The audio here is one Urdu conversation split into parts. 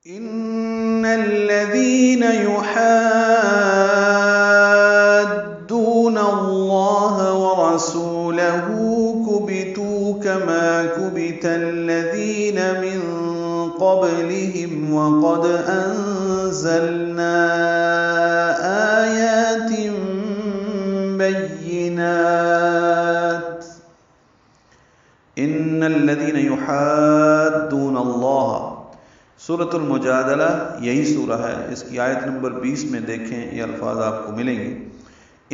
إن الذين يحادون الله ورسوله كبتوا كما كبت الذين من قبلهم وقد أنزلنا آيات بينات إن الذين يحادون الله سورۃ المجادلہ یہی سورہ ہے، اس کی آیت نمبر 20 میں دیکھیں یہ الفاظ آپ کو ملیں گے۔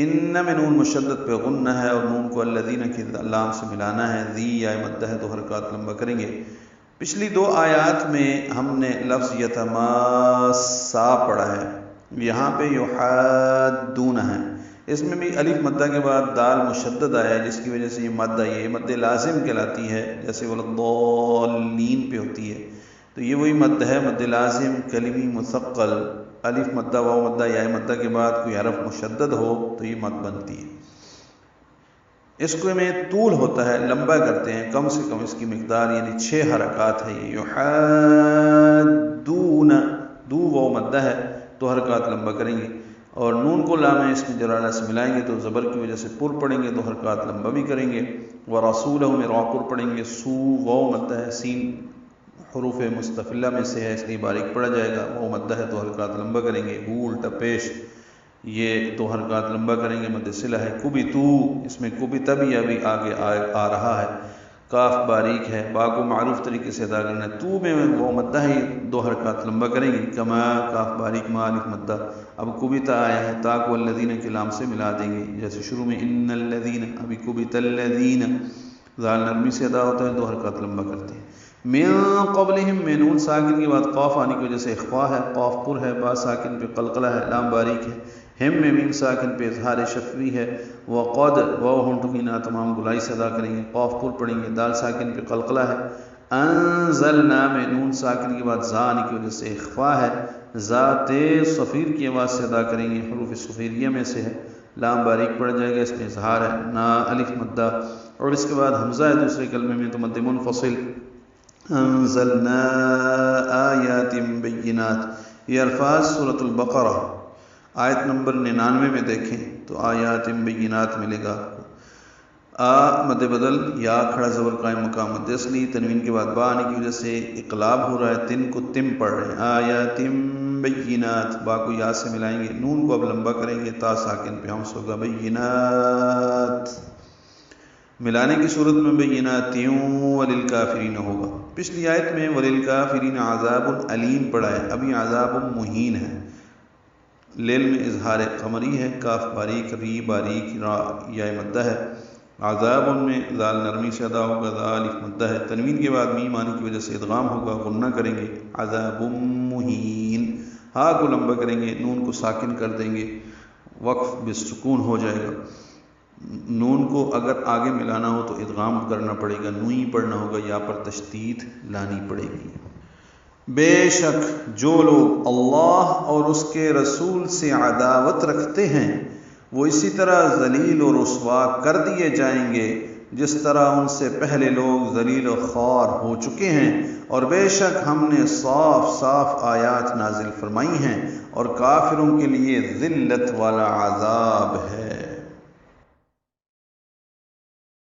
ان میں نون مشدد پہ غنہ ہے اور نون کو الذین کی لام سے ملانا ہے، ذی یا مدہ ہے، دو حرکات لمبا کریں گے۔ پچھلی دو آیات میں ہم نے لفظ یتماسا پڑھا ہے، یہاں پہ یحادون ہے، اس میں بھی الف مدہ کے بعد دال مشدد آیا ہے جس کی وجہ سے یہ مدہ یہ مد لازم کہلاتی ہے، جیسے والضالین پہ ہوتی ہے، تو یہ وہی مد ہے، مد لازم کلمی مثقل، الف مدہ واو مدہ یا مدہ کے بعد کوئی حرف مشدد ہو تو یہ مد بنتی ہے۔ اس کو میں طول ہوتا ہے، لمبا کرتے ہیں، کم سے کم اس کی مقدار یعنی 6 حرکات ہے۔ یہ یحادون، دو واو مدہ ہے، 2 حرکات لمبا کریں گے، اور نون کو لام اس میں جرالہ سے ملائیں گے تو زبر کی وجہ سے پر پڑیں گے، 2 حرکات لمبا بھی کریں گے، ورسولہ میں را پر پڑیں گے، سو واو مدہ ہے، سین حروف مستفلہ میں سے ہے اس لیے باریک پڑا جائے گا، وہ مدہ ہے، 2 حرکات لمبا کریں گے، الٹا پیش یہ 2 حرکات لمبا کریں گے، مد صلہ ہے، کبتو اس میں کبتا بھی ابھی آگے آ رہا ہے، کاف باریک ہے، با کو معروف طریقے سے ادا کرنا ہے، تو میں وہ مدہ ہے، 2 حرکات لمبا کریں گے، کما کاف باریک ما الف مدہ، اب کبتا آیا ہے، تا کو الذین کے لام سے ملا دیں گے، جیسے شروع میں ان الذین، ابھی کبت الذین، ذال نرمی سے ادا ہوتا ہے، 2 حرکات لمبا کرتے ہیں۔ من قبلہم، میں نون ساکن کے بعد قاف آنے کی وجہ سے اخفا ہے، قاف پر ہے، با ساکن پہ قلقلہ ہے، لام باریک ہے، ہم میں میم ساکن پہ اظہار شفوی ہے، وقد واو ہونٹوں کی نا تمام گلائی سے ادا کریں گے، قاف پر پڑھیں گے، دال ساکن پہ قلقلہ ہے، انزلنا میں نون ساکن کے بعد زا آنے کی وجہ سے اخفا ہے، ذات صفیر کی آواز سے ادا کریں گے، حروف صفیریہ میں سے ہے، لام باریک پڑ جائے گا، اس میں اظہار ہے، نا الف مدہ، اور اس کے بعد حمزہ ہے دوسرے کلمے میں تو مد منفصل، انزلنا آیات بینات، یہ الفاظ سورۃ البقرہ آیت نمبر 99 میں دیکھیں تو آیات بینات ملے گا، آ مد بدل، یا کھڑا زبر قائم مقام مد اصلی، تنوین کے بعد با آنے کی وجہ سے اقلاب ہو رہا ہے، تن کو تم پڑھ رہے ہیں، آیات بینات، با کو یا سے ملائیں گے، نون کو اب لمبا کریں گے، تا ساکن پہ ہمس ہوگا، بینات ملانے کی صورت میں بیناتیوں وللکافرین ہوگا۔ پچھلی آیت میں وللکافرین عذاب علیم پڑھا ہے، ابھی عذاب مہین ہے، لیل میں اظہار قمری ہے، کاف باریک، ری باریک، را یا مدہ ہے، عذاب میں ذال نرمی سے ادا ہوگا، ذال مدہ ہے، تنوین کے بعد میم آنے کی وجہ سے ادغام ہوگا، غنہ کریں گے، عذاب مہین، ہا کو لمبا کریں گے، نون کو ساکن کر دیں گے، وقف بالسکون ہو جائے گا، نون کو اگر آگے ملانا ہو تو ادغام کرنا پڑے گا، نوئی پڑھنا ہوگا، یا پر تشدید لانی پڑے گی۔ بے شک جو لوگ اللہ اور اس کے رسول سے عداوت رکھتے ہیں وہ اسی طرح ذلیل و رسوا کر دیے جائیں گے جس طرح ان سے پہلے لوگ ذلیل و خوار ہو چکے ہیں، اور بے شک ہم نے صاف صاف آیات نازل فرمائی ہیں، اور کافروں کے لیے ذلت والا عذاب ہے۔